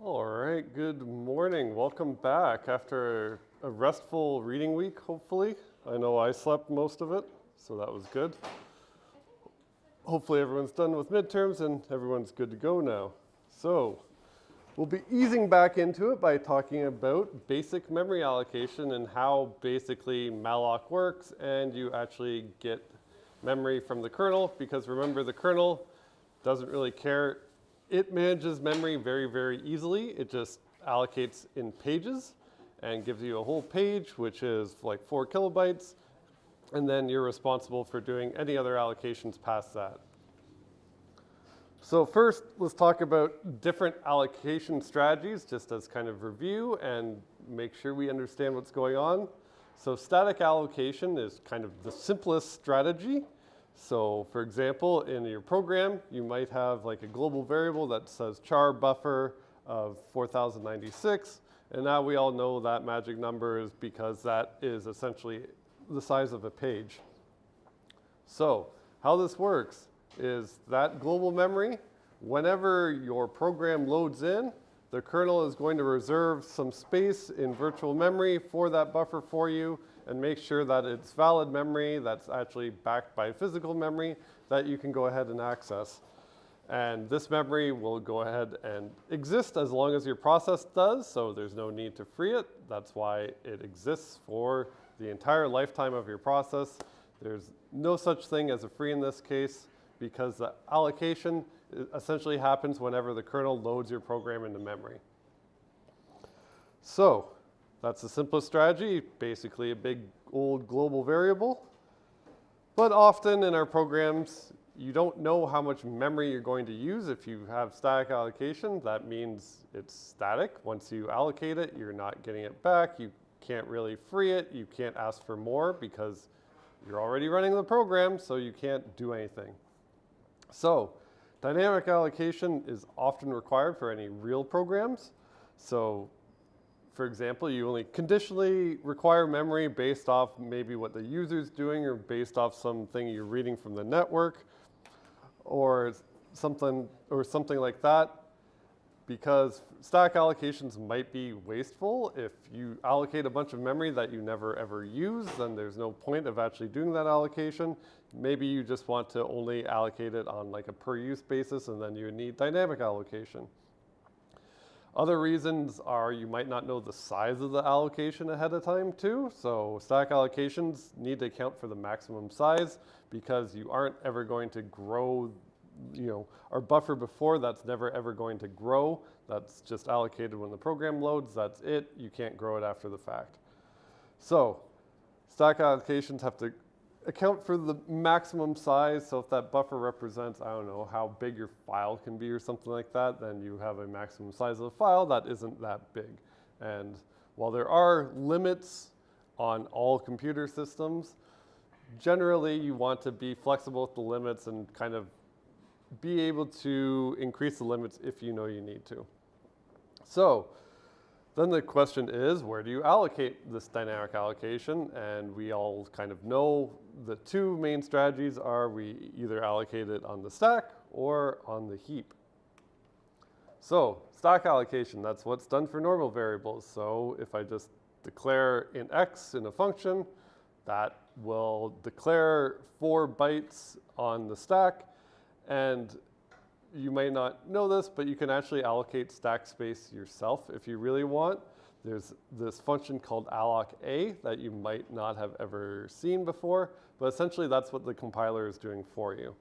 All right, good morning. Welcome back after a restful reading week, hopefully. I know I slept most of it, so that was good. Hopefully everyone's done with midterms and everyone's good to go now. So we'll be easing back into it by talking about basic memory allocation and how basically malloc works and you actually get memory from the kernel, because remember, the kernel doesn't really care. It manages memory very, very easily. It just allocates in pages and gives you a whole page, which is like 4 kilobytes. And then you're responsible for doing any other allocations past that. So first, let's talk about different allocation strategies, just as kind of review and make sure we understand what's going on. So static allocation is kind of the simplest strategy. So for example, in your program, you might have like a global variable that says char buffer of 4096. And now we all know that magic number is because that is essentially the size of a page. So how this works is that global memory, whenever your program loads in, the kernel is going to reserve some space in virtual memory for that buffer for you and make sure that it's valid memory that's actually backed by physical memory that you can go ahead and access. And this memory will go ahead and exist as long as your process does, so there's no need to free it. That's why it exists for the entire lifetime of your process. There's no such thing as a free in this case, because the allocation essentially happens whenever the kernel loads your program into memory. So that's the simplest strategy, basically a big old global variable. But often in our programs, you don't know how much memory you're going to use. If you have static allocation, that means it's static. Once you allocate it, you're not getting it back. You can't really free it. You can't ask for more because you're already running the program, so you can't do anything. So dynamic allocation is often required for any real programs. So for example, you only conditionally require memory based off maybe what the user's doing or based off something you're reading from the network or something like that, because static allocations might be wasteful. If you allocate a bunch of memory that you never ever use, then there's no point of actually doing that allocation. Maybe you just want to only allocate it on like a per use basis, and then you need dynamic allocation. Other reasons are you might not know the size of the allocation ahead of time too. So static allocations need to account for the maximum size because you aren't ever going to grow, our buffer before, that's never ever going to grow. That's just allocated when the program loads, that's it. You can't grow it after the fact. So static allocations have to account for the maximum size. So if that buffer represents, I don't know, how big your file can be or something like that, then you have a maximum size of the file that isn't that big. And while there are limits on all computer systems, generally you want to be flexible with the limits and kind of be able to increase the limits if you know you need to. So then the question is, where do you allocate this dynamic allocation? And we all kind of know the two main strategies are we either allocate it on the stack or on the heap. So stack allocation, that's what's done for normal variables. So if I just declare in X in a function, that will declare 4 bytes on the stack. And you may not know this, but you can actually allocate stack space yourself if you really want. There's this function called alloc_a that you might not have ever seen before, but essentially that's what the compiler is doing for you.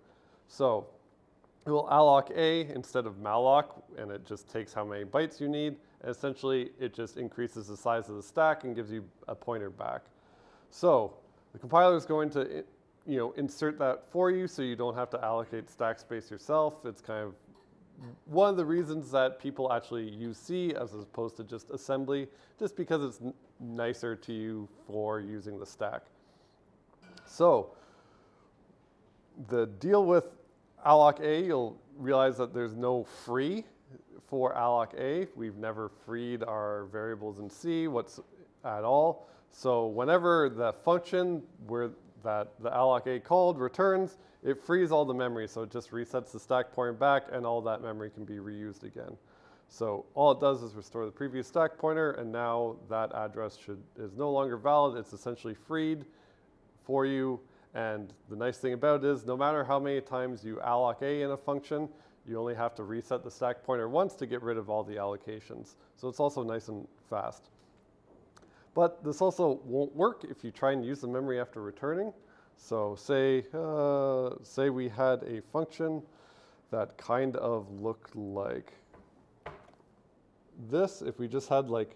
So it will alloc_a instead of malloc, and it just takes how many bytes you need. And essentially, it just increases the size of the stack and gives you a pointer back. So the compiler is going to insert that for you so you don't have to allocate stack space yourself. It's kind of one of the reasons that people actually use C as opposed to just assembly, just because it's nicer to you for using the stack. So the deal with alloc_a, you'll realize that there's no free for alloc_a. We've never freed our variables in C at all. So whenever the function that the alloc_a called returns, it frees all the memory. So it just resets the stack pointer back and all that memory can be reused again. So all it does is restore the previous stack pointer, and now that address is no longer valid. It's essentially freed for you. And the nice thing about it is no matter how many times you alloc A in a function, you only have to reset the stack pointer once to get rid of all the allocations. So it's also nice and fast. But this also won't work if you try and use the memory after returning. So say we had a function that kind of looked like this. If we just had like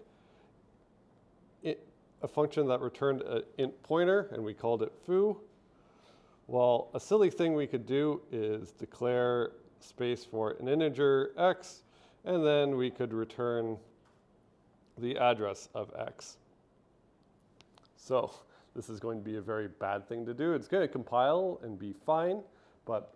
a function that returned an int pointer and we called it foo, well, a silly thing we could do is declare space for an integer x, and then we could return the address of x. So this is going to be a very bad thing to do. It's going to compile and be fine, but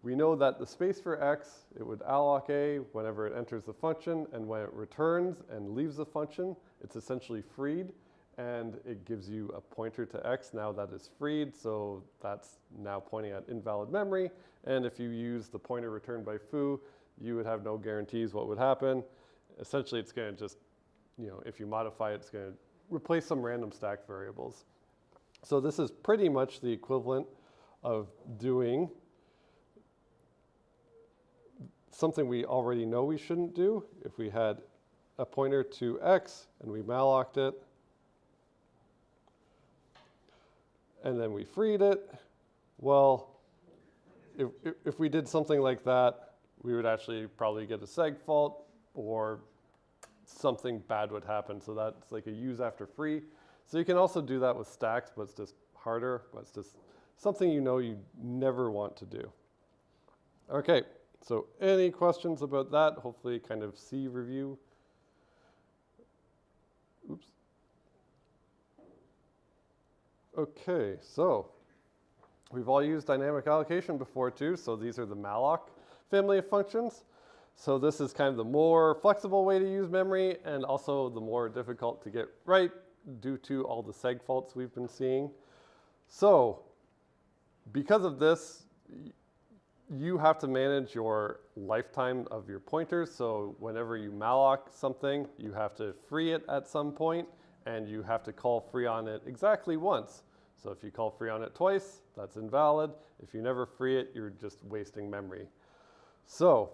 we know that the space for x, it would alloc A whenever it enters the function, and when it returns and leaves the function, it's essentially freed, and it gives you a pointer to x now that is freed, so that's now pointing at invalid memory. And if you use the pointer returned by foo, you would have no guarantees what would happen. Essentially, it's going to just, if you modify it, it's going to replace some random stack variables. So this is pretty much the equivalent of doing something we already know we shouldn't do. If we had a pointer to x and we malloced it, and then we freed it, well, if we did something like that, we would actually probably get a seg fault, or something bad would happen. So that's like a use after free. So you can also do that with stacks, but it's just harder, but it's just something you never want to do. Okay, so any questions about that? Hopefully kind of C review. Oops. Okay, so we've all used dynamic allocation before too, so these are the malloc family of functions. So this is kind of the more flexible way to use memory, and also the more difficult to get right due to all the seg faults we've been seeing. So because of this, you have to manage your lifetime of your pointers. So whenever you malloc something, you have to free it at some point, and you have to call free on it exactly once. So if you call free on it twice, that's invalid. If you never free it, you're just wasting memory. So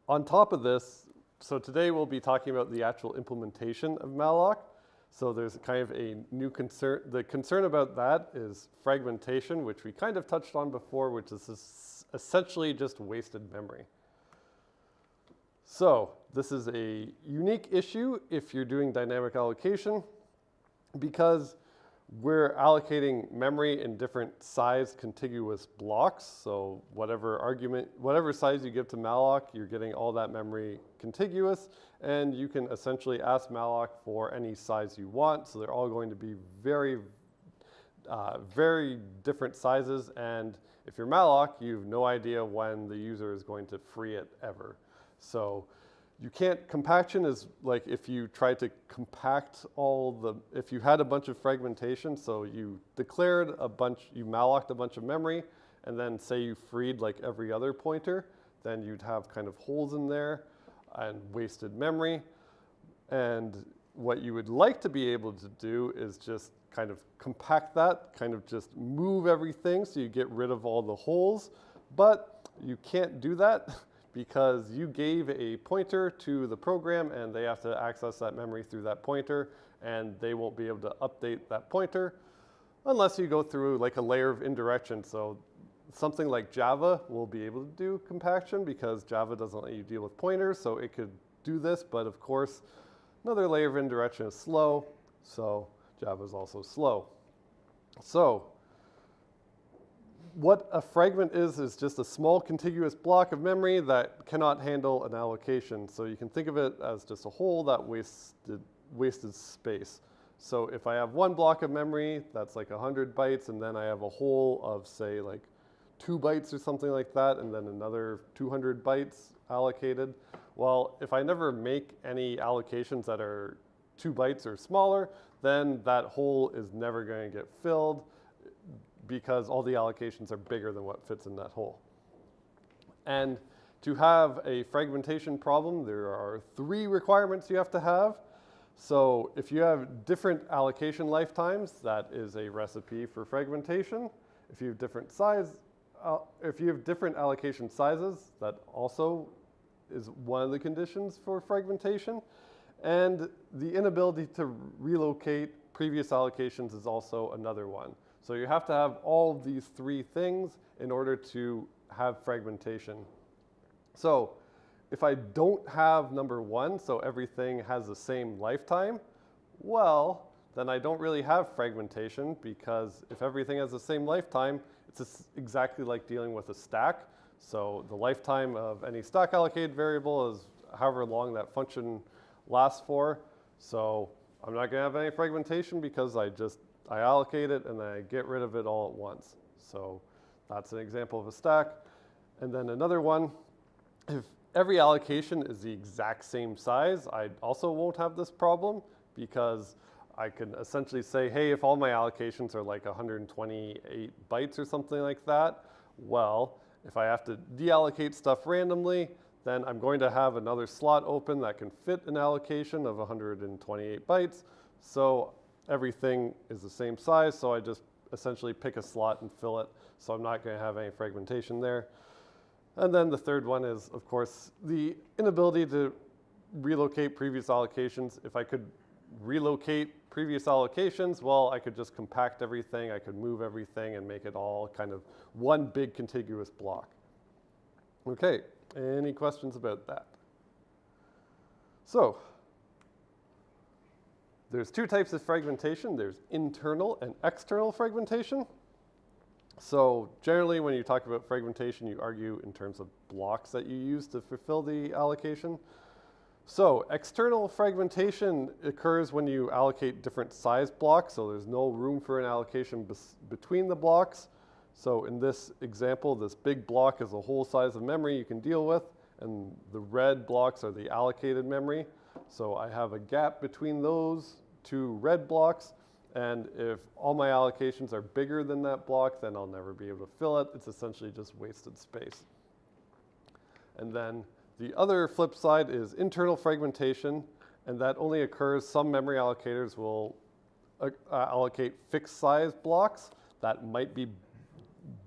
on top of this, so today we'll be talking about the actual implementation of malloc. So there's kind of a new concern. The concern about that is fragmentation, which we kind of touched on before, which is essentially just wasted memory. So this is a unique issue if you're doing dynamic allocation, because we're allocating memory in different size contiguous blocks. So whatever size you give to malloc, you're getting all that memory contiguous, and you can essentially ask malloc for any size you want. So they're all going to be very, very different sizes. And if you're malloc, you have no idea when the user is going to free it ever. So you can't, compaction is like if you try to compact if you had a bunch of fragmentation, so you declared you malloced a bunch of memory, and then say you freed like every other pointer, then you'd have kind of holes in there and wasted memory. And what you would like to be able to do is just kind of compact that, kind of just move everything so you get rid of all the holes, but you can't do that because you gave a pointer to the program and they have to access that memory through that pointer, and they won't be able to update that pointer unless you go through like a layer of indirection. So something like Java will be able to do compaction because Java doesn't let you deal with pointers, so it could do this, but of course another layer of indirection is slow, so Java is also slow. So what a fragment is just a small contiguous block of memory that cannot handle an allocation. So you can think of it as just a hole that wasted space. So if I have one block of memory that's like 100 bytes, and then I have a hole of say like 2 bytes or something like that, and then another 200 bytes allocated. Well, if I never make any allocations that are 2 bytes or smaller, then that hole is never going to get filled, because all the allocations are bigger than what fits in that hole. And To have a fragmentation problem, there are 3 requirements you have to have. So if you have different allocation lifetimes, that is a recipe for fragmentation. If you have different allocation sizes, that also is one of the conditions for fragmentation. And the inability to relocate previous allocations is also another one. So you have to have all of these 3 things in order to have fragmentation. So if I don't have number 1, so everything has the same lifetime, well, then I don't really have fragmentation, because if everything has the same lifetime, it's just exactly like dealing with a stack. So the lifetime of any stack allocated variable is however long that function lasts for. So I'm not going to have any fragmentation because I allocate it and then I get rid of it all at once. So that's an example of a stack. And then another one, if every allocation is the exact same size, I also won't have this problem, because I can essentially say, hey, if all my allocations are like 128 bytes or something like that, well, if I have to deallocate stuff randomly, then I'm going to have another slot open that can fit an allocation of 128 bytes. So everything is the same size, so I just essentially pick a slot and fill it. So I'm not going to have any fragmentation there. And then the third one is, of course, the inability to relocate previous allocations. If I could relocate previous allocations, well, I could just compact everything, I could move everything and make it all kind of one big contiguous block. Okay, any questions about that? So, there's 2 types of fragmentation. There's internal and external fragmentation. So generally, when you talk about fragmentation, you argue in terms of blocks that you use to fulfill the allocation. So external fragmentation occurs when you allocate different size blocks, so there's no room for an allocation between the blocks. So in this example, this big block is the whole size of memory you can deal with, and the red blocks are the allocated memory. So I have a gap between those 2 red blocks, and if all my allocations are bigger than that block, then I'll never be able to fill it. It's essentially just wasted space. And then the other flip side is internal fragmentation, and that only occurs, some memory allocators will allocate fixed size blocks that might be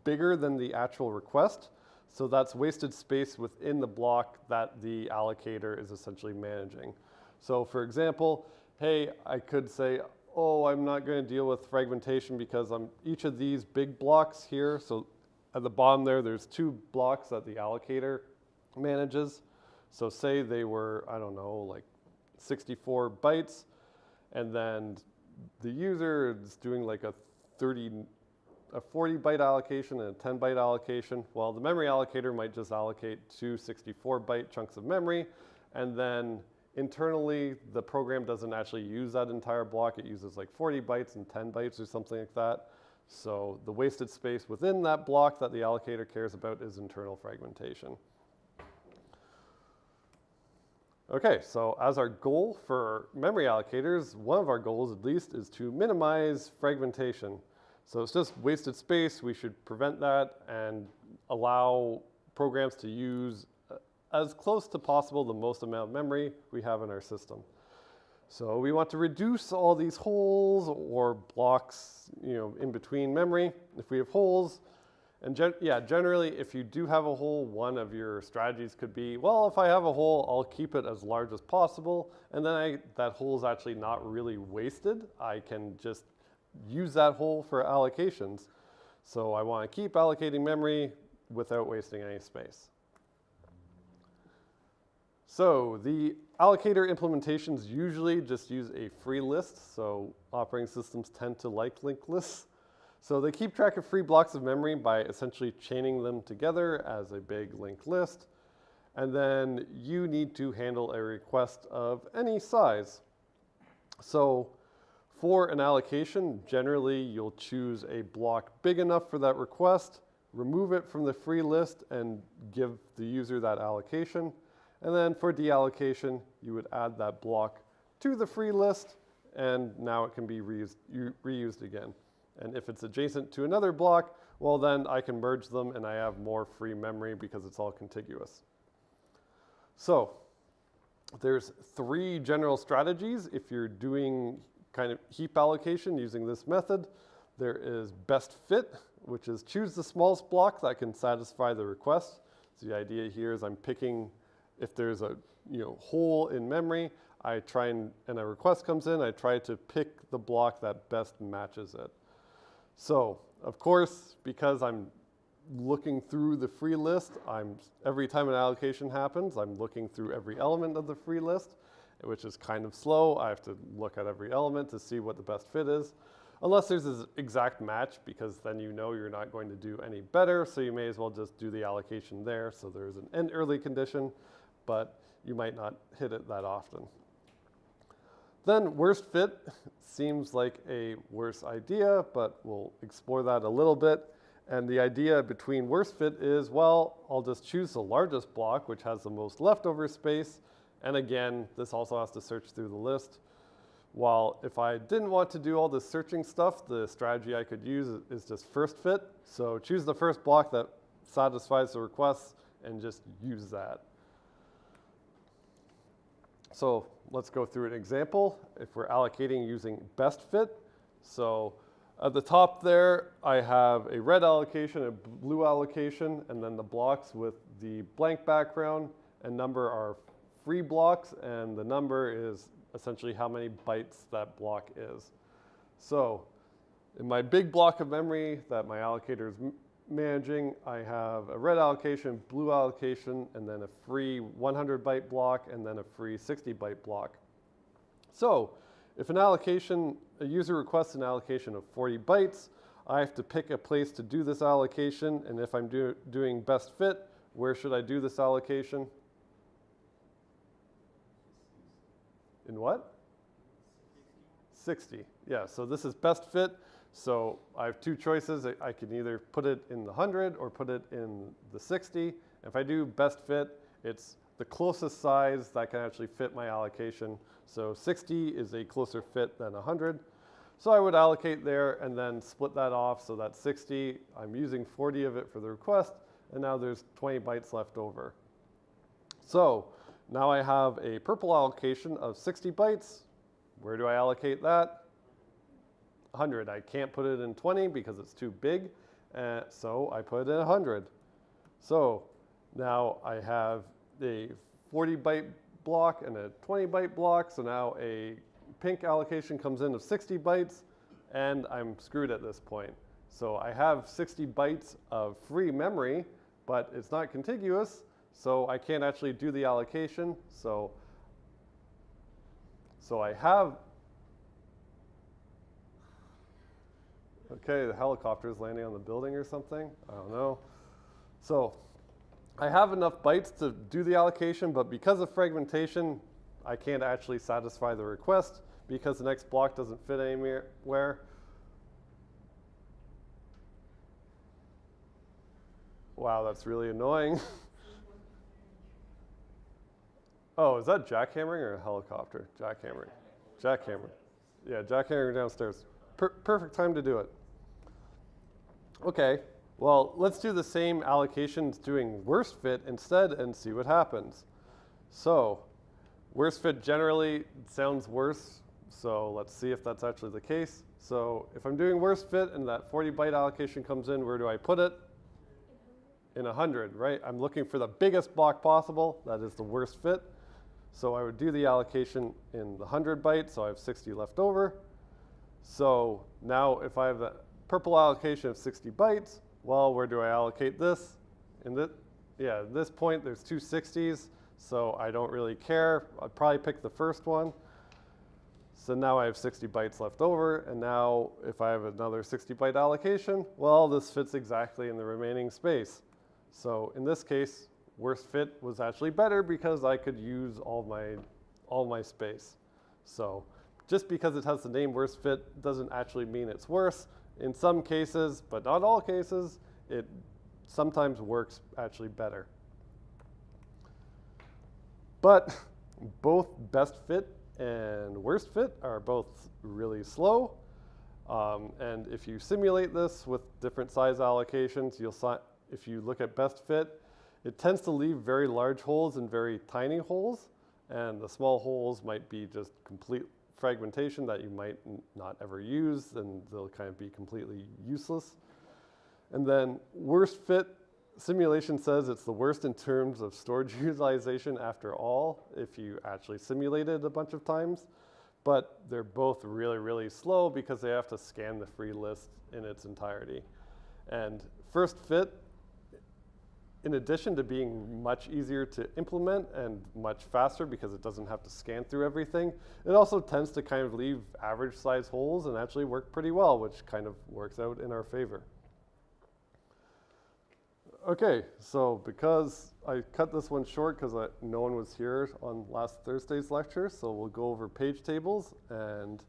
bigger than the actual request. So that's wasted space within the block that the allocator is essentially managing. So for example, hey, I could say, oh, I'm not going to deal with fragmentation because each of these big blocks here, so at the bottom there's 2 blocks that the allocator manages. So say they were, I don't know, like 64 bytes, and then the user is doing like a 40 byte allocation and a 10 byte allocation. Well, the memory allocator might just allocate 2 64 byte chunks of memory, and then internally the program doesn't actually use that entire block. It uses like 40 bytes and 10 bytes or something like that. So the wasted space within that block that the allocator cares about is internal fragmentation. Okay, so as our goal for memory allocators, one of our goals at least is to minimize fragmentation. So it's just wasted space. We should prevent that and allow programs to use as close to possible the most amount of memory we have in our system. So we want to reduce all these holes or blocks, in between memory. If we have holes, and generally, if you do have a hole, one of your strategies could be, well, if I have a hole, I'll keep it as large as possible, and then that hole is actually not really wasted. I can just use that hole for allocations. So I want to keep allocating memory without wasting any space. So the allocator implementations usually just use a free list. So operating systems tend to like linked lists. So they keep track of free blocks of memory by essentially chaining them together as a big linked list. And then you need to handle a request of any size. So for an allocation, generally you'll choose a block big enough for that request, remove it from the free list, and give the user that allocation. And then for deallocation, you would add that block to the free list, and now it can be reused again. And if it's adjacent to another block, well then I can merge them and I have more free memory because it's all contiguous. So there's 3 general strategies if you're doing kind of heap allocation using this method. There is best fit, which is choose the smallest block that can satisfy the request. So the idea here is I'm picking, if there's a hole in memory, I try and a request comes in, I try to pick the block that best matches it. So of course, because I'm looking through the free list, every time an allocation happens, I'm looking through every element of the free list, which is kind of slow. I have to look at every element to see what the best fit is. Unless there's this exact match, because then you're not going to do any better, so you may as well just do the allocation there. So there's an end early condition, but you might not hit it that often. Then worst fit seems like a worse idea, but we'll explore that a little bit. And the idea between worst fit is, well, I'll just choose the largest block, which has the most leftover space. And again, this also has to search through the list. While if I didn't want to do all this searching stuff, the strategy I could use is just first fit. So choose the first block that satisfies the request and just use that. So let's go through an example. If we're allocating using best fit. So at the top there, I have a red allocation, a blue allocation, and then the blocks with the blank background and number are free blocks, and the number is essentially how many bytes that block is. So in my big block of memory that my allocator is managing, I have a red allocation, blue allocation, and then a free 100 byte block, and then a free 60 byte block. So if a user requests an allocation of 40 bytes, I have to pick a place to do this allocation, and if I'm doing best fit, where should I do this allocation? In what? 60. Yeah, so this is best fit. So I have 2 choices. I can either put it in the 100 or put it in the 60. If I do best fit, it's the closest size that can actually fit my allocation. So 60 is a closer fit than 100. So I would allocate there and then split that off. So that's 60. I'm using 40 of it for the request, and now there's 20 bytes left over. So now I have a purple allocation of 60 bytes. Where do I allocate that? 100. I can't put it in 20 because it's too big, so I put it in 100. So now I have a 40 byte block and a 20 byte block, so now a pink allocation comes in of 60 bytes, and I'm screwed at this point. So I have 60 bytes of free memory, but it's not contiguous, so I can't actually do the allocation. So I have, okay, the helicopter is landing on the building or something. I don't know. So I have enough bytes to do the allocation, but because of fragmentation, I can't actually satisfy the request because the next block doesn't fit anywhere. Wow, that's really annoying. Oh, is that jackhammering or a helicopter? Jackhammering. Jackhammering. Yeah, jackhammering downstairs. Perfect time to do it. Okay, well, let's do the same allocations doing worst fit instead and see what happens. So worst fit generally sounds worse, so let's see if that's actually the case. So if I'm doing worst fit and that 40 byte allocation comes in, where do I put it? In 100, right? I'm looking for the biggest block possible. That is the worst fit. So I would do the allocation in the 100 bytes, so I have 60 left over. So now if I have a purple allocation of 60 bytes, well, where do I allocate this? At this point, there's 2 60s, so I don't really care. I'd probably pick the first one. So now I have 60 bytes left over, and now if I have another 60 byte allocation, well, this fits exactly in the remaining space. So in this case, worst fit was actually better because I could use all my space. So just because it has the name worst fit doesn't actually mean it's worse. In some cases, but not all cases, it sometimes works actually better. But both best fit and worst fit are both really slow. And if you simulate this with different size allocations, if you look at best fit, It tends to leave very large holes and very tiny holes, and the small holes might be just complete fragmentation that you might not ever use, and they'll kind of be completely useless. And then worst fit, simulation says it's the worst in terms of storage utilization after all, if you actually simulate it a bunch of times. But they're both really, really slow because they have to scan the free list in its entirety. And first fit, in addition to being much easier to implement and much faster because it doesn't have to scan through everything, it also tends to kind of leave average size holes and actually work pretty well, which kind of works out in our favor. Okay, so because I cut this one short because no one was here on last Thursday's lecture, so we'll go over page tables, and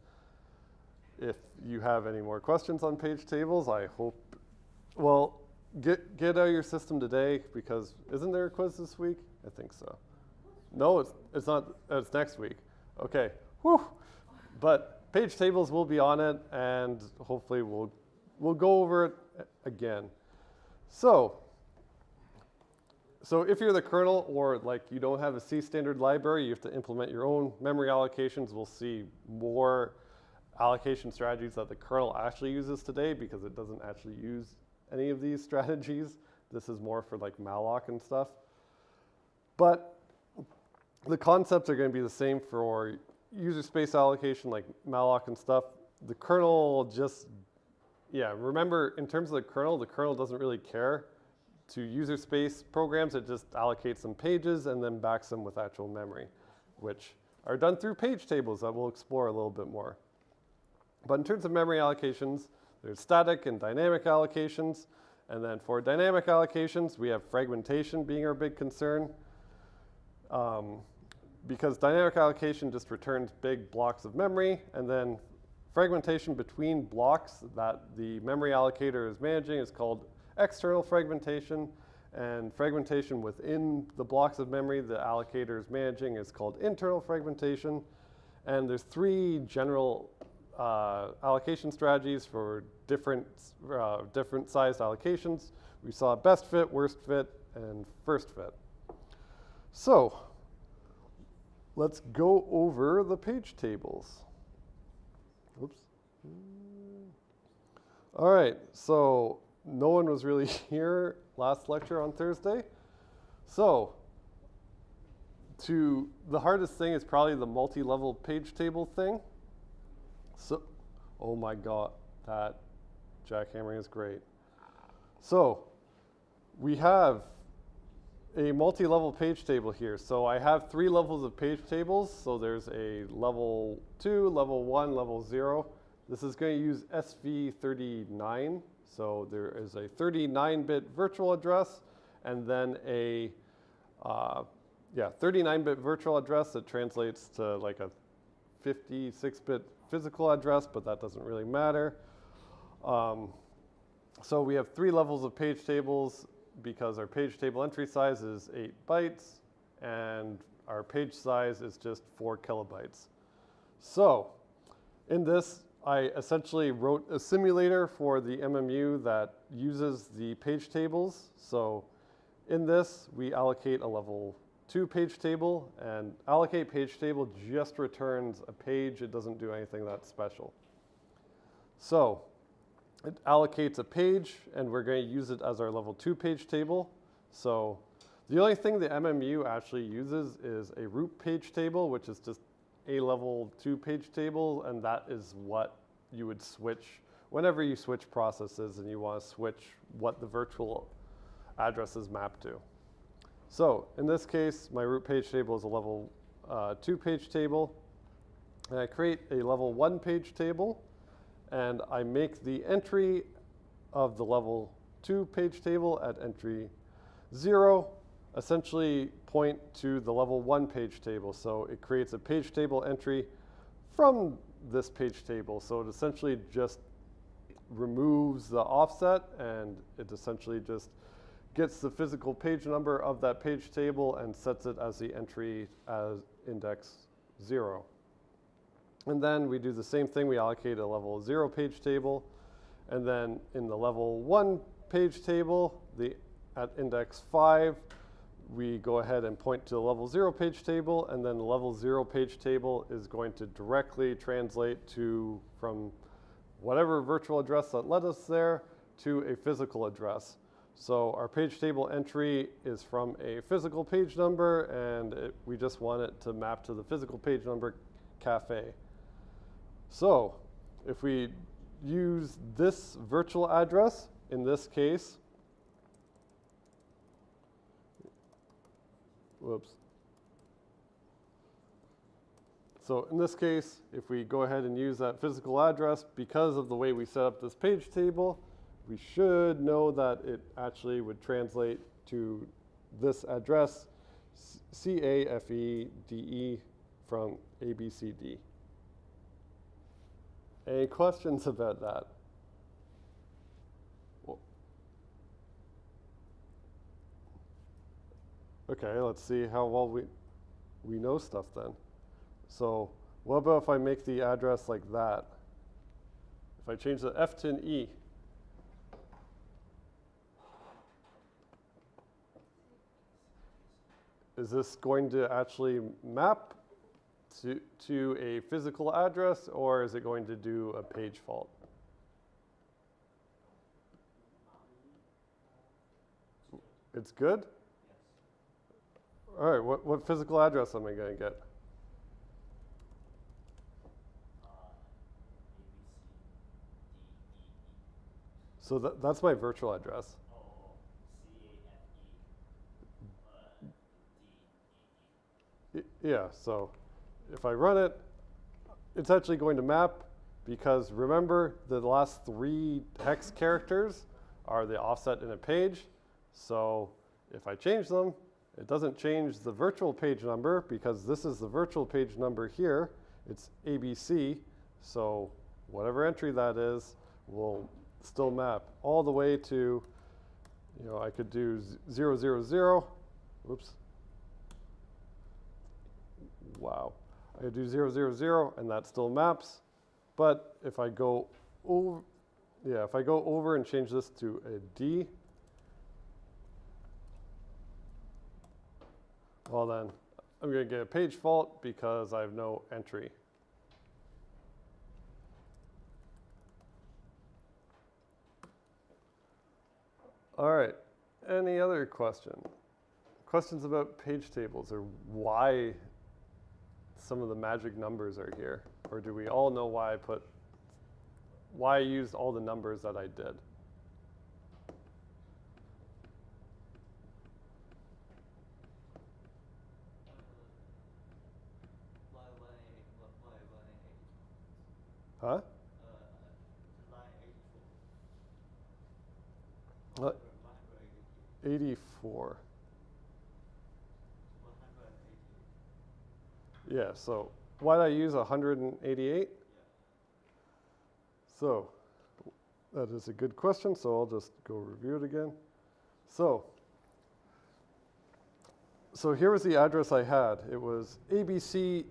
if you have any more questions on page tables, I hope, well, get out of your system today, because isn't there a quiz this week? I think so. No, it's not, it's next week. Okay, whew. But page tables will be on it, and hopefully we'll go over it again. So if you're the kernel, or like you don't have a C standard library, you have to implement your own memory allocations. We'll see more allocation strategies that the kernel actually uses today, because it doesn't actually use any of these strategies. This is more for like malloc and stuff. But the concepts are going to be the same for user space allocation, like malloc and stuff. The kernel just, yeah, remember in terms of the kernel doesn't really care to user space programs. It just allocates some pages and then backs them with actual memory, which are done through page tables that we'll explore a little bit more. But in terms of memory allocations, there's static and dynamic allocations. And then for dynamic allocations, we have fragmentation being our big concern. Because dynamic allocation just returns big blocks of memory, and then fragmentation between blocks that the memory allocator is managing is called external fragmentation, and fragmentation within the blocks of memory the allocator is managing is called internal fragmentation. And there's three general allocation strategies for different sized allocations. We saw best fit, worst fit, and first fit. So let's go over the page tables. Oops. All right, so no one was really here last lecture on Thursday. So the hardest thing is probably the multi-level page table thing. So, oh my God, that jackhammering is great. So we have a multi-level page table here. So I have 3 levels of page tables. So there's a level 2, level 1, level 0. This is going to use SV39. So there is a 39-bit virtual address, and then a 39-bit virtual address that translates to like a 56-bit physical address, but that doesn't really matter. So we have 3 levels of page tables because our page table entry size is 8 bytes, and our page size is just 4 kilobytes. So in this, I essentially wrote a simulator for the MMU that uses the page tables. So in this, we allocate a level 2 page table, and allocate page table just returns a page. It doesn't do anything that's special. So it allocates a page, and we're going to use it as our level 2 page table. So the only thing the MMU actually uses is a root page table, which is just a level 2 page table, and that is what you would switch whenever you switch processes and you want to switch what the virtual address is mapped to. So in this case, my root page table is a level 2 page table, and I create a level 1 page table, and I make the entry of the level 2 page table at entry 0 essentially point to the level 1 page table. So it creates a page table entry from this page table. So it essentially just removes the offset, and it essentially just gets the physical page number of that page table and sets it as the entry as index 0. And then we do the same thing. We allocate a level 0 page table, and then in the level 1 page table, at index 5, we go ahead and point to the level 0 page table, and then the level 0 page table is going to directly translate to from whatever virtual address that led us there to a physical address. So our page table entry is from a physical page number, and we just want it to map to the physical page number cafe. So if we use this virtual address, in this case, whoops. So in this case, if we go ahead and use that physical address, because of the way we set up this page table, we should know that it actually would translate to this address, CAFEDE from ABCD. Any questions about that? Okay, let's see how well we know stuff then. So what about if I make the address like that? If I change the F to an E, is this going to actually map to a physical address, or is it going to do a page fault? It's good? All right, what physical address am I going to get? So that's my virtual address. Yeah, so if I run it, it's actually going to map, because remember the last 3 hex characters are the offset in a page. So if I change them, it doesn't change the virtual page number, because this is the virtual page number here. It's ABC, so whatever entry that is will still map all the way to, I could do 000, whoops. Wow, I could do 000, and that still maps. But if I go over, if I go over and change this to a D, well then, I'm going to get a page fault because I have no entry. All right, any other questions about page tables, or why some of the magic numbers are here? Or do we all know why I used all the numbers that I did? Huh? Line 84. Yeah, so why did I use 188? So that is a good question, so I'll just go review it again. So here was the address I had. It was ABCDEF.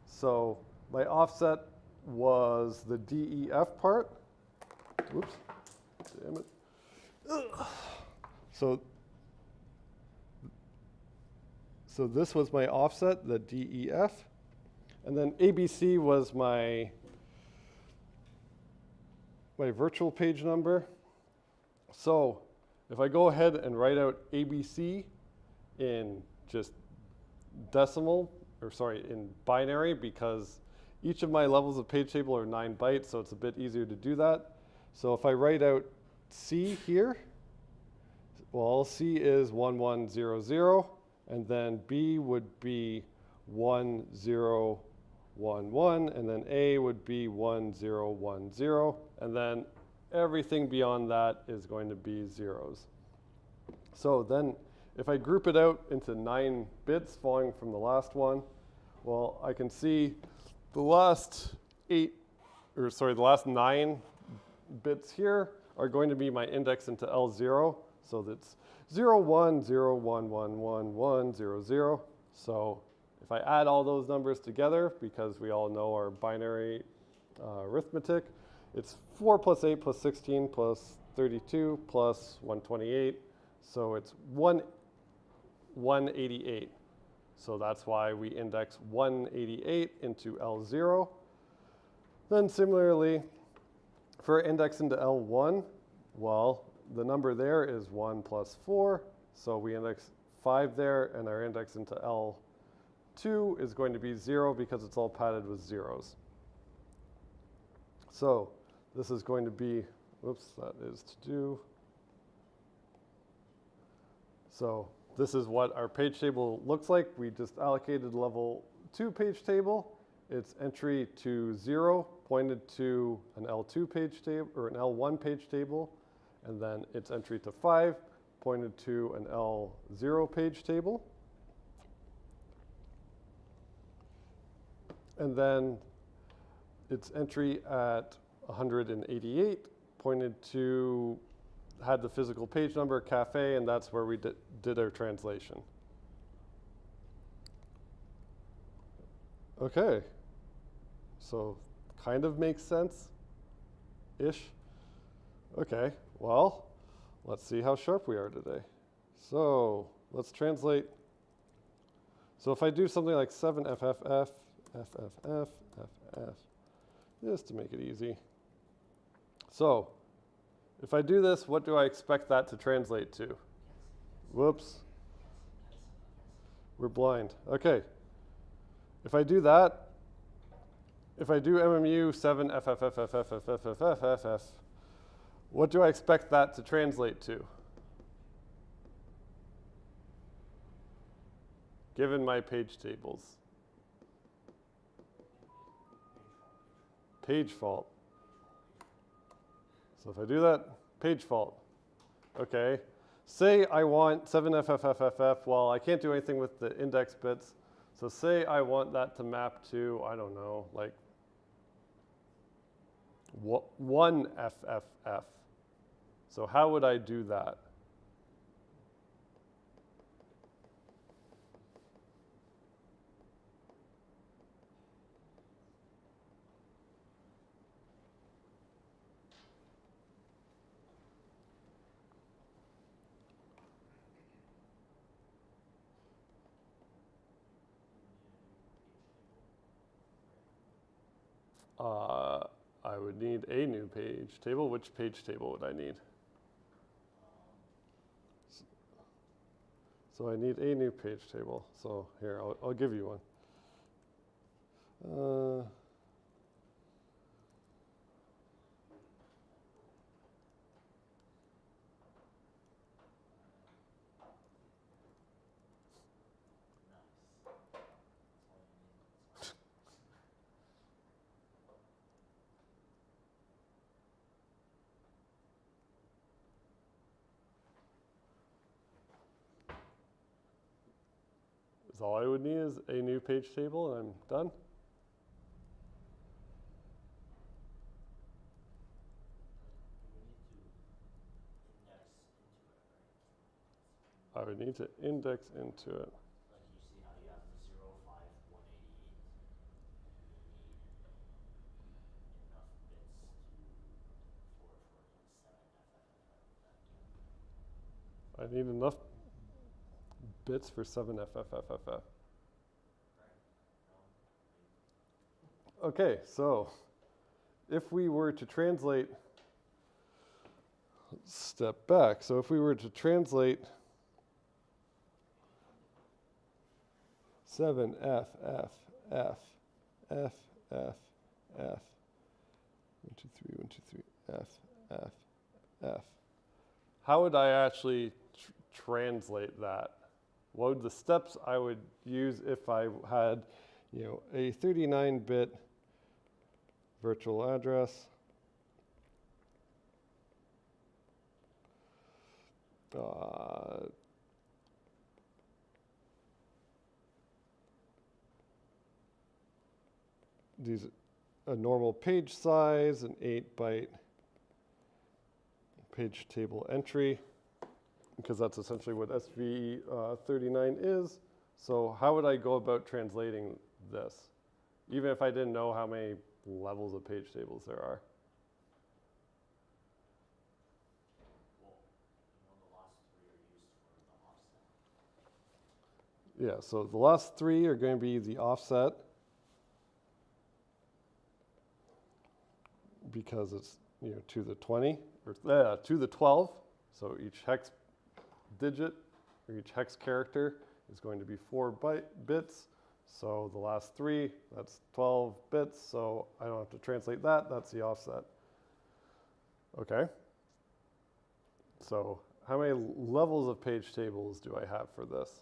So my offset was the DEF part. Whoops, damn it. Ugh. So this was my offset, the DEF. And then ABC was my virtual page number. So if I go ahead and write out ABC in just in binary, because each of my levels of page table are 9 bytes, so it's a bit easier to do that. So if I write out C here, well, C is 1100, and then B would be 1011, and then A would be 1010, and then everything beyond that is going to be zeros. So then if I group it out into 9 bits following from the last one, well, I can see the last 9 bits here are going to be my index into L0. So that's 0, 1, 0, 1, 1, 1, 1, 0, 0. So if I add all those numbers together, because we all know our binary arithmetic, it's 4 plus 8 plus 16 plus 32 plus 128. So it's 188. So that's why we index 188 into L0. Then similarly, for index into L1, well, the number there is 1 plus 4. So we index 5 there, and our index into L2 is going to be 0 because it's all padded with zeros. So this is going to be, whoops, that is to do. So this is what our page table looks like. We just allocated level 2 page table. Its entry to 0 pointed to an L2 page table or an L1 page table, and then its entry to 5 pointed to an L0 page table. And then its entry at 188 pointed to, had the physical page number, cafe, and that's where we did our translation. Okay, so kind of makes sense-ish. Okay, well, let's see how sharp we are today. So let's translate. So if I do something like 7FFF, FFF, FF, just to make it easy. So if I do this, what do I expect that to translate to? Whoops. We're blind. Okay. If I do that, if I do MMU 7FFFFFFFFFF, what do I expect that to translate to? Given my page tables. Page fault. So if I do that, page fault. Okay. Say I want 7FFFFF. Well, I can't do anything with the index bits. So say I want that to map to, I don't know, like 1FFF. So how would I do that? I would need a new page table. Which page table would I need? So I need a new page table. So here, I'll give you one. All I would need is a new page table, and I'm done. I would need to index into it. Like you see how you have the 0, 5, 188. You need enough bits for 7FFFF. I need enough bits for 7FFFFF. Okay, so if we were to translate, let's step back. So if we were to translate 7FFFFFF, 1, 2, 3, 1, 2, 3, F. How would I actually translate that? What would the steps I would use if I had, a 39-bit virtual address? These a normal page size, an 8-byte page table entry, because that's essentially what SV39 is. So how would I go about translating this, even if I didn't know how many levels of page tables there are? Well, the last 3 are Yeah, so the last three are going to be the offset because it's to the 20 or to the 12. So each hex digit or each hex character is going to be 4 bits. So the last three, that's 12 bits. So I don't have to translate that. That's the offset. Okay. So how many levels of page tables do I have for this?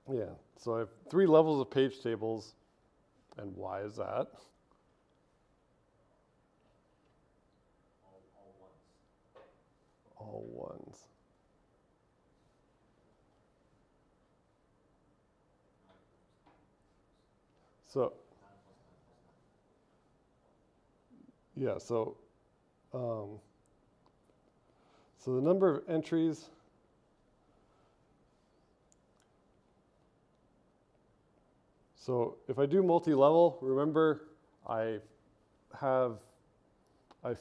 Yeah, so I have 3 levels of page tables, and why is that? All ones. So, yeah, so the number of entries. So if I do multi-level, remember I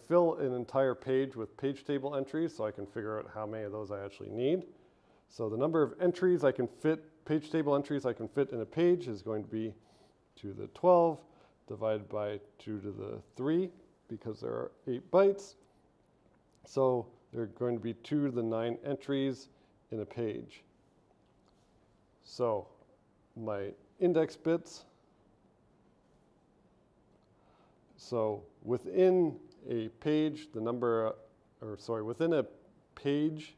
fill an entire page with page table entries, so I can figure out how many of those I actually need. So the number of entries I can fit, page table entries I can fit in a page is going to be 2 to the 12 divided by 2 to the 3 because there are 8 bytes. So there are going to be 2 to the 9 entries in a page. So my index bits. So within a page, within a page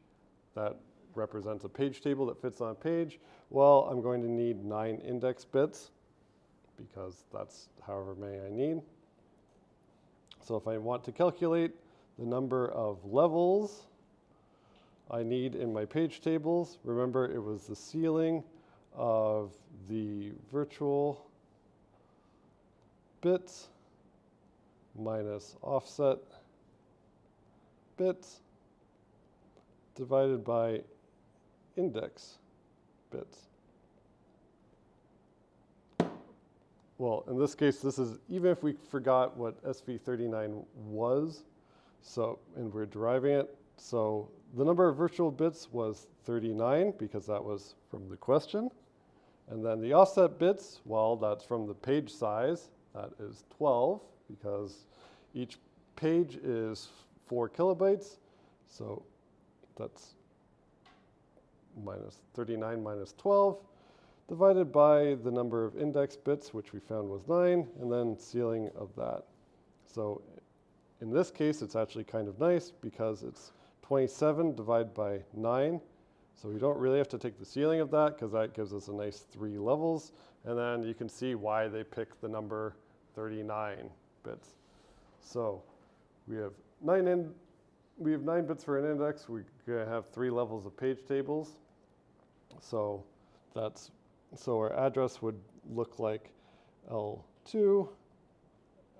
that represents a page table that fits on a page, well, I'm going to need 9 index bits because that's however many I need. So if I want to calculate the number of levels I need in my page tables, remember it was the ceiling of the virtual bits minus offset bits divided by index bits. Well, in this case, this is even if we forgot what SV39 was, so, and we're deriving it. So the number of virtual bits was 39 because that was from the question. And then the offset bits, well, that's from the page size. That is 12 because each page is 4 kilobytes. So that's minus 39 minus 12 divided by the number of index bits, which we found was 9, and then ceiling of that. So in this case, it's actually kind of nice because it's 27 divided by 9. So we don't really have to take the ceiling of that because that gives us a nice 3 levels. And then you can see why they picked the number 39 bits. So we have 9 bits for an index. We're going to have 3 levels of page tables. So our address would look like L2,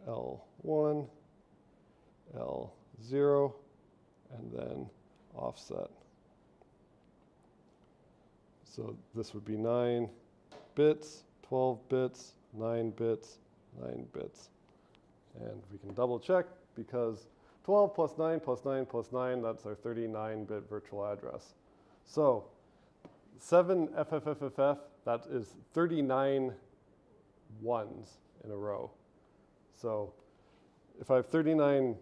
L1, L0, and then offset. So this would be 9 bits, 12 bits, 9 bits, 9 bits. And we can double check because 12 plus 9 plus 9 plus 9, that's our 39-bit virtual address. So 7 FFFFF, that is 39 ones in a row. So if I have 39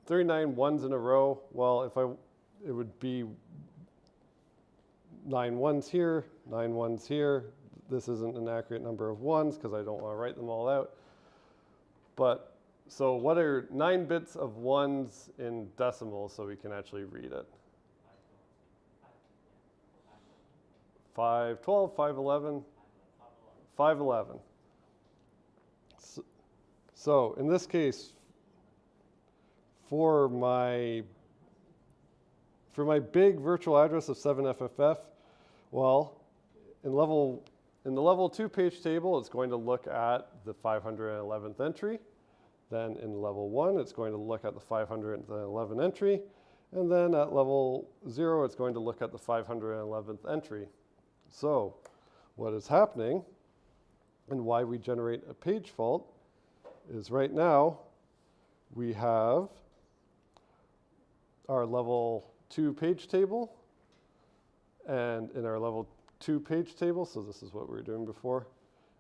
ones in a row, well, it would be 9 ones here, 9 ones here. This isn't an accurate number of ones because I don't want to write them all out. But so what are 9 bits of ones in decimals so we can actually read it? 512, 511, 511. So in this case, for my big virtual address of 7FFF, well, in the level 2 page table, it's going to look at the 511th entry. Then in level 1, it's going to look at the 511th entry. And then at level 0, it's going to look at the 511th entry. So what is happening and why we generate a page fault is right now we have our level 2 page table. And in our level 2 page table, so this is what we were doing before.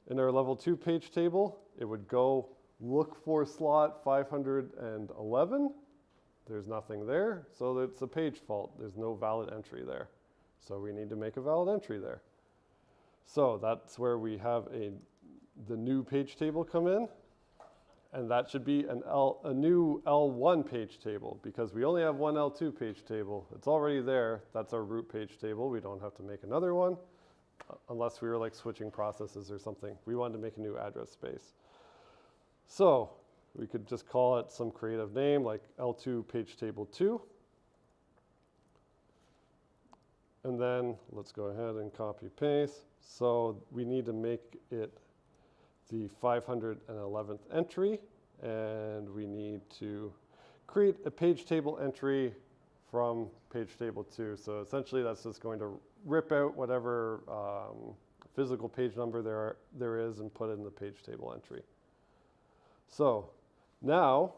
In our level 2 page table, it would go look for slot 511. There's nothing there, so it's a page fault. There's no valid entry there. So we need to make a valid entry there. So that's where we have the new page table come in. And that should be a new L1 page table because we only have one L2 page table. It's already there. That's our root page table. We don't have to make another one unless we were like switching processes or something. We wanted to make a new address space. So we could just call it some creative name like L2 page table 2. And then let's go ahead and copy paste. So we need to make it the 511th entry, and we need to create a page table entry from page table 2. So essentially that's just going to rip out whatever physical page number there is and put it in the page table entry. So now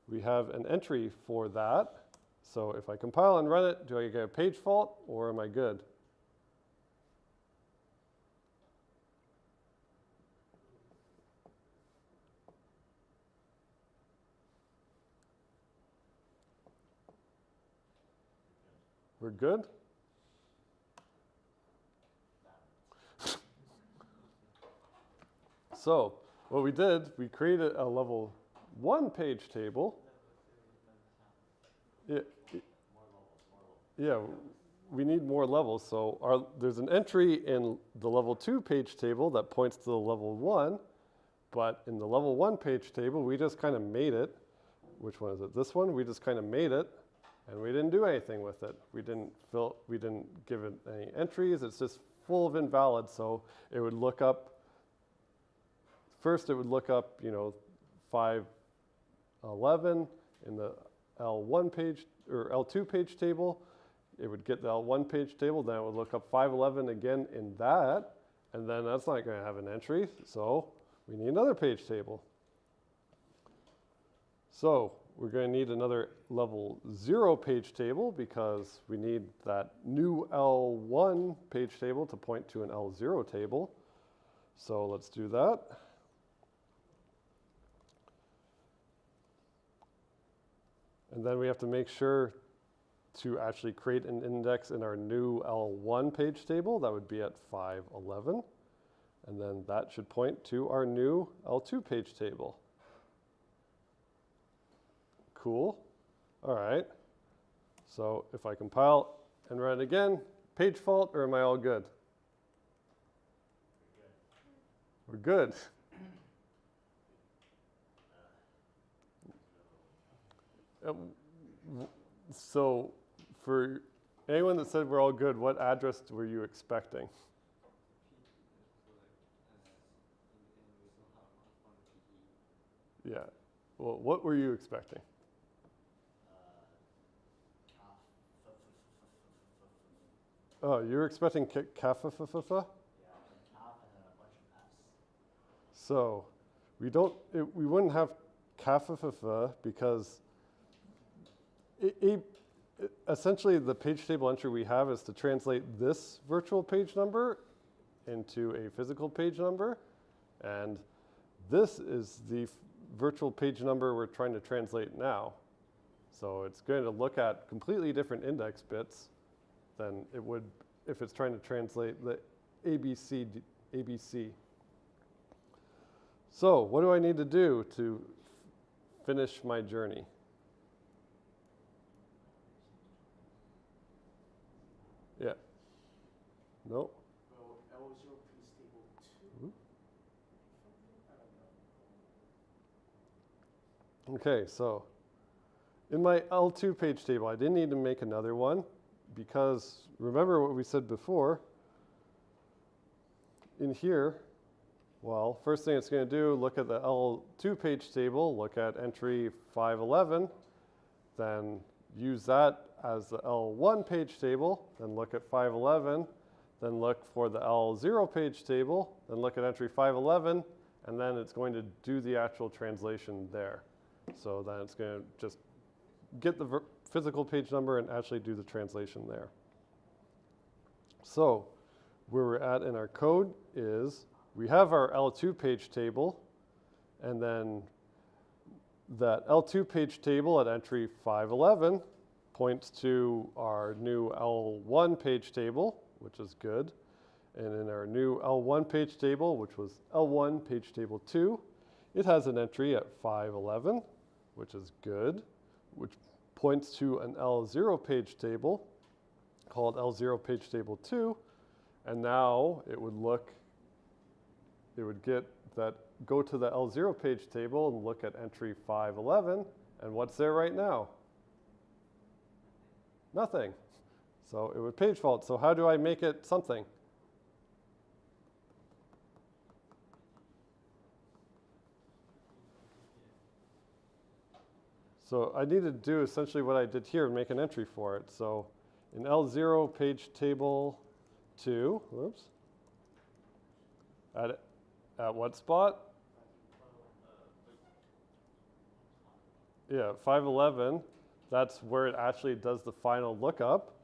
we have an entry for that. So if I compile and run it, do I get a page fault or am I good? We're good? So what we did, we created a level 1 page table. Yeah, we need more levels. So there's an entry in the level 2 page table that points to the level 1, but in the level 1 page table, we just kind of made it. Which one is it? This one? We just kind of made it. And we didn't do anything with it. We didn't give it any entries. It's just full of invalids. So it would look up, first it would look up, 511 in the L1 page or L2 page table. It would get the L1 page table, then it would look up 511 again in that, and then that's not going to have an entry. So we need another page table. So we're going to need another level 0 page table because we need that new L1 page table to point to an L0 table. So let's do that. And then we have to make sure to actually create an index in our new L1 page table. That would be at 511. And then that should point to our new L2 page table. Cool. All right. So if I compile and run it again, page fault, or am I all good? We're good. So for anyone that said we're all good, what address were you expecting? Yeah. Well, what were you expecting? Oh, you were expecting kafa. Yeah, and then a bunch of Fs. So we wouldn't have kafa because essentially the page table entry we have is to translate this virtual page number into a physical page number, and this is the virtual page number we're trying to translate now. So it's going to look at completely different index bits than it would if it's trying to translate the ABC. So what do I need to do to finish my journey? Yeah. No. Well, L0 page table 2. I don't know. Okay, so in my L2 page table, I didn't need to make another one because remember what we said before. In here, well, first thing it's going to do, look at the L2 page table, look at entry 511, then use that as the L1 page table, then look at 511, then look for the L0 page table, then look at entry 511, and then it's going to do the actual translation there. So then it's going to just get the physical page number and actually do the translation there. So where we're at in our code is we have our L2 page table, and then that L2 page table at entry 511 points to our new L1 page table, which is good. And in our new L1 page table, which was L1 page table 2, it has an entry at 511, which is good, which points to an L0 page table called L0 page table 2. And now it would get that, go to the L0 page table and look at entry 511. And what's there right now? Nothing. So it would page fault. So how do I make it something? So I need to do essentially what I did here and make an entry for it. So in L0 page table 2, whoops, at what spot? Yeah, 511, that's where it actually does the final lookup.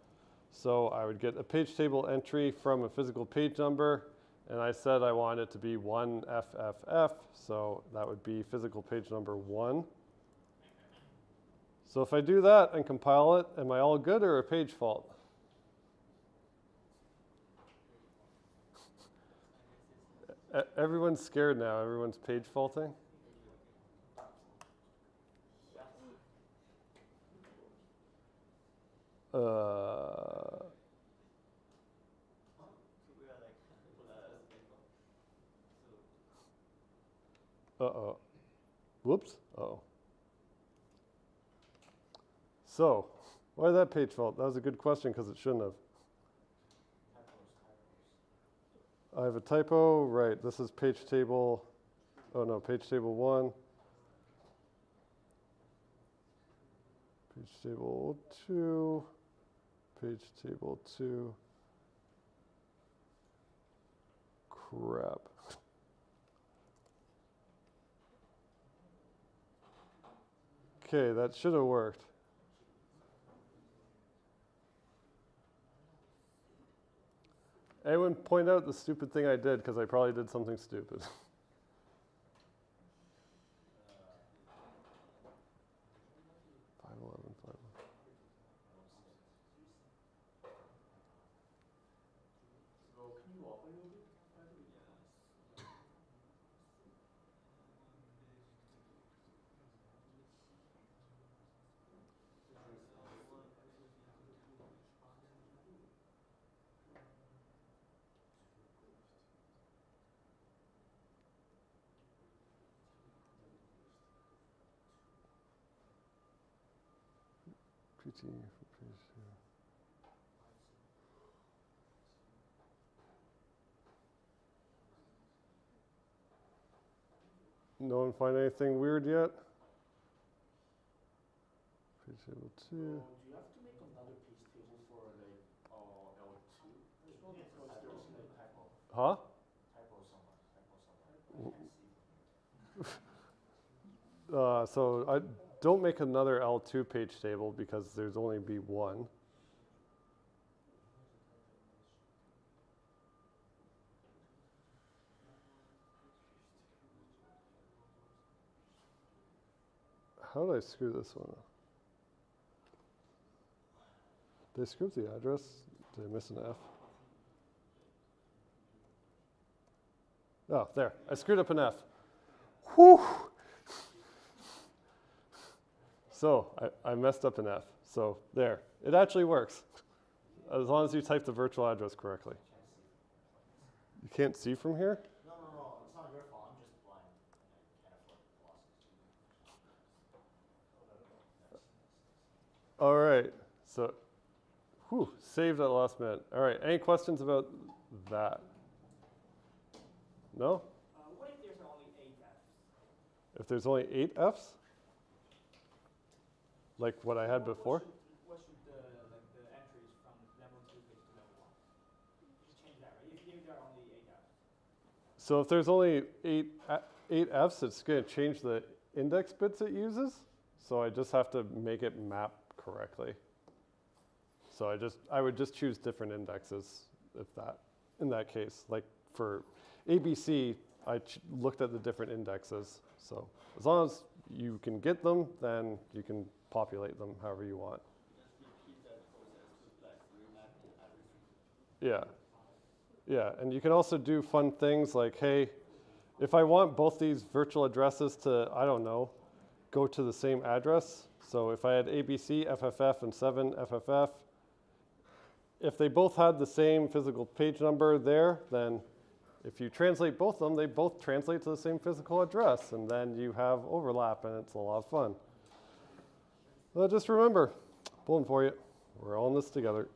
So I would get a page table entry from a physical page number, and I said I want it to be 1FFF, so that would be physical page number 1. So if I do that and compile it, am I all good or a page fault? Everyone's scared now. Everyone's page faulting. Uh-oh. Whoops. Uh-oh. So, why that page fault? That was a good question because it shouldn't have. I have a typo. Right, this is page table. Oh no, page table 1. Page table 2. Page table 2. Crap. Okay, that should have worked. Anyone point out the stupid thing I did, because I probably did something stupid. PT. No one find anything weird yet? Page table 2. Do you have to make another page table for like L2? There's no typo. Huh? Typo somewhere. So I don't make another L2 page table because there's only be one. How did I screw this one up? Did I screw up the address? Did I miss an F? Oh, there. I screwed up an F. Whew! So I messed up an F. So there. It actually works. As long as you type the virtual address correctly. You can't see from here? No. It's not your fault. I'm just blind. I can't afford the losses. All right. So, saved at the last minute. All right. Any questions about that? No? What if there's only 8 Fs? If there's only 8 Fs? Like what I had before? What should the entries from level 2 page to level 1? Just change that, right? If there are only 8 Fs. So if there's only 8 Fs, it's going to change the index bits it uses. So I just have to make it map correctly. correctly. So I would just choose different indexes in that case. Like for ABC, I looked at the different indexes. So as long as you can get them, then you can populate them however you want. Yeah. Yeah, and you can also do fun things like, hey, if I want both these virtual addresses to, I don't know, go to the same address. So if I had ABC, FFF, and 7 FFF, if they both had the same physical page number there, then if you translate both of them, they both translate to the same physical address, and then you have overlap, and it's a lot of fun. Well, just remember, pulling for you, we're all in this together.